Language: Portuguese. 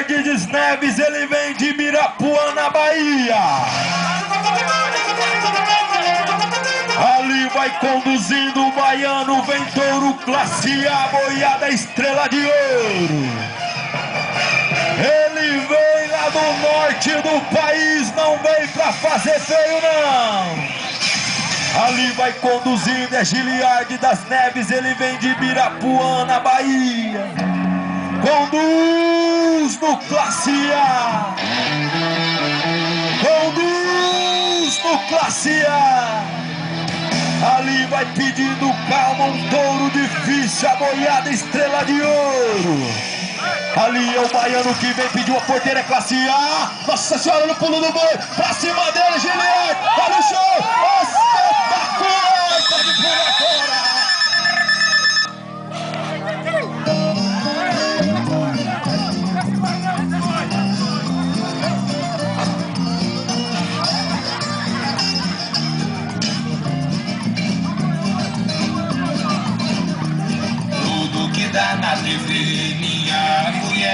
Giliardi dos Neves, ele vem de Ibirapuã, na Bahia. Ali vai conduzindo o baiano, vem touro classe A, boiada Estrela de Ouro. Ele vem lá do norte do país, não vem pra fazer feio não. Ali vai conduzindo, é Giliardi das Neves, ele vem de Ibirapuã, na Bahia. Conduz no classe A. Conduz no classe A. Ali vai pedindo calma, um touro difícil, a boiada Estrela de Ouro. Ali é o baiano que vem pedir a porteira, classe A. Nossa Senhora, no pulo do boi, pra cima dele, Giliardi. Olha o show, espetacular, pode pular fora. Tudo que dá na TV, minha mulher.